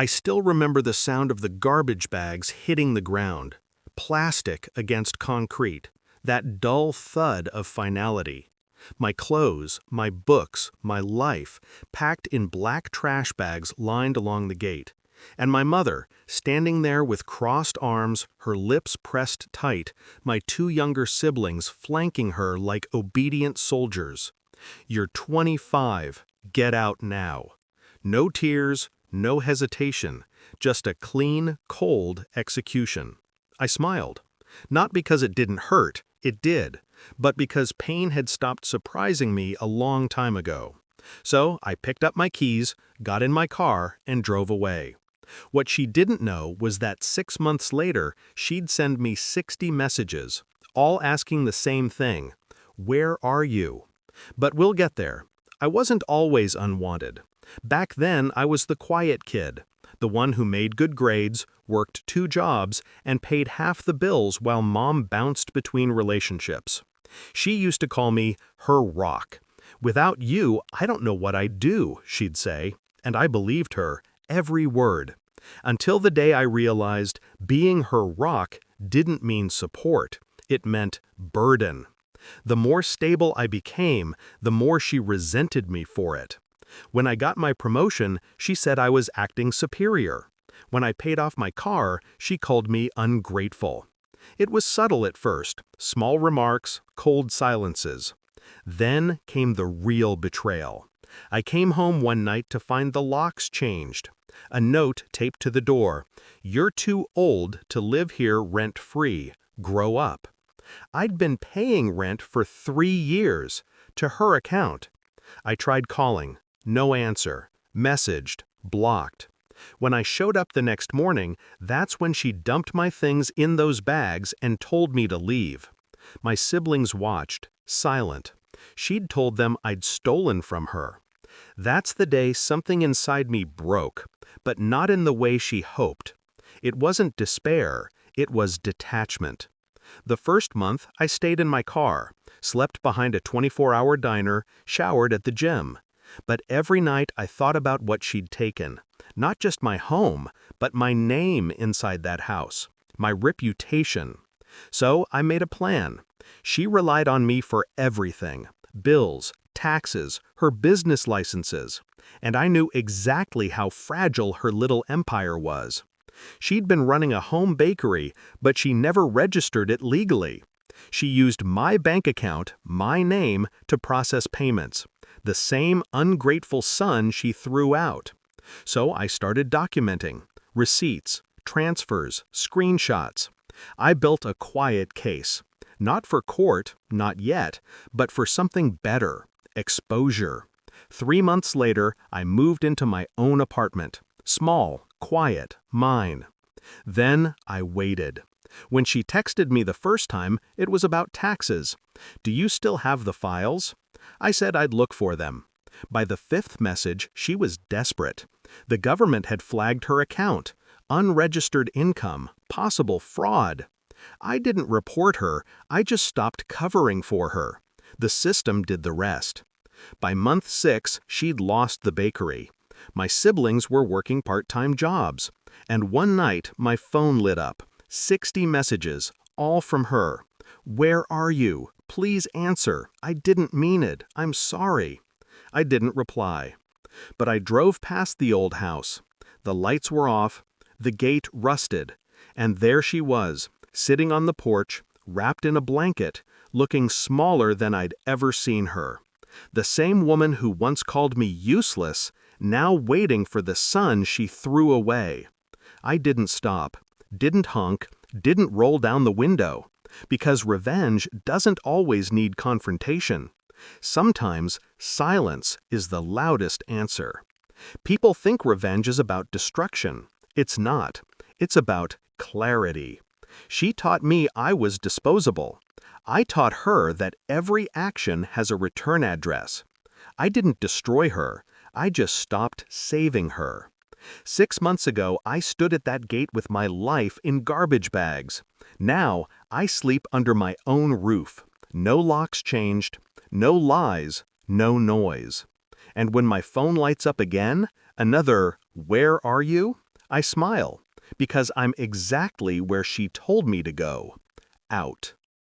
I still remember the sound of the garbage bags hitting the ground, plastic against concrete, that dull thud of finality. My clothes, my books, my life, packed in black trash bags lined along the gate. And my mother, standing there with crossed arms, her lips pressed tight, my two younger siblings flanking her like obedient soldiers. "You're 25. Get out now." No tears, no hesitation, just a clean, cold execution. I smiled. Not because it didn't hurt, it did, but because pain had stopped surprising me a long time ago. So I picked up my keys, got in my car, and drove away. What she didn't know was that 6 months later, she'd send me 60 messages, all asking the same thing: "Where are you?" But we'll get there. I wasn't always unwanted. Back then, I was the quiet kid, the one who made good grades, worked 2 jobs, and paid half the bills while mom bounced between relationships. She used to call me her rock. "Without you, I don't know what I'd do," she'd say, and I believed her, every word. Until the day I realized being her rock didn't mean support, it meant burden. The more stable I became, the more she resented me for it. When I got my promotion, she said I was acting superior. When I paid off my car, she called me ungrateful. It was subtle at first, small remarks, cold silences. Then came the real betrayal. I came home one night to find the locks changed. A note taped to the door: "You're too old to live here rent-free. Grow up." I'd been paying rent for 3 years, to her account. I tried calling. No answer. Messaged. Blocked. When I showed up the next morning, that's when she dumped my things in those bags and told me to leave. My siblings watched, silent. She'd told them I'd stolen from her. That's the day something inside me broke, but not in the way she hoped. It wasn't despair, it was detachment. The first month, I stayed in my car, slept behind a 24-hour diner, showered at the gym. But every night I thought about what she'd taken. Not just my home, but my name inside that house, my reputation. So I made a plan. She relied on me for everything: bills, taxes, her business licenses. And I knew exactly how fragile her little empire was. She'd been running a home bakery, but she never registered it legally. She used my bank account, my name, to process payments. The same ungrateful son she threw out. So I started documenting: receipts, transfers, screenshots. I built a quiet case. Not for court, not yet, but for something better: exposure. 3 months later, I moved into my own apartment. Small, quiet, mine. Then I waited. When she texted me the first time, it was about taxes. "Do you still have the files?" I said I'd look for them. By the 5th message, she was desperate. The government had flagged her account: unregistered income, possible fraud. I didn't report her, I just stopped covering for her. The system did the rest. By month 6, she'd lost the bakery. My siblings were working part-time jobs. And one night, my phone lit up. 60 messages, all from her. "Where are you? Please answer. I didn't mean it. I'm sorry." I didn't reply. But I drove past the old house. The lights were off, the gate rusted, and there she was, sitting on the porch, wrapped in a blanket, looking smaller than I'd ever seen her. The same woman who once called me useless, now waiting for the son she threw away. I didn't stop, didn't honk, didn't roll down the window, because revenge doesn't always need confrontation. Sometimes silence is the loudest answer. People think revenge is about destruction. It's not. It's about clarity. She taught me I was disposable. I taught her that every action has a return address. I didn't destroy her. I just stopped saving her. 6 months ago, I stood at that gate with my life in garbage bags. Now, I sleep under my own roof. No locks changed, no lies, no noise. And when my phone lights up again, another "Where are you?" I smile because I'm exactly where she told me to go. Out.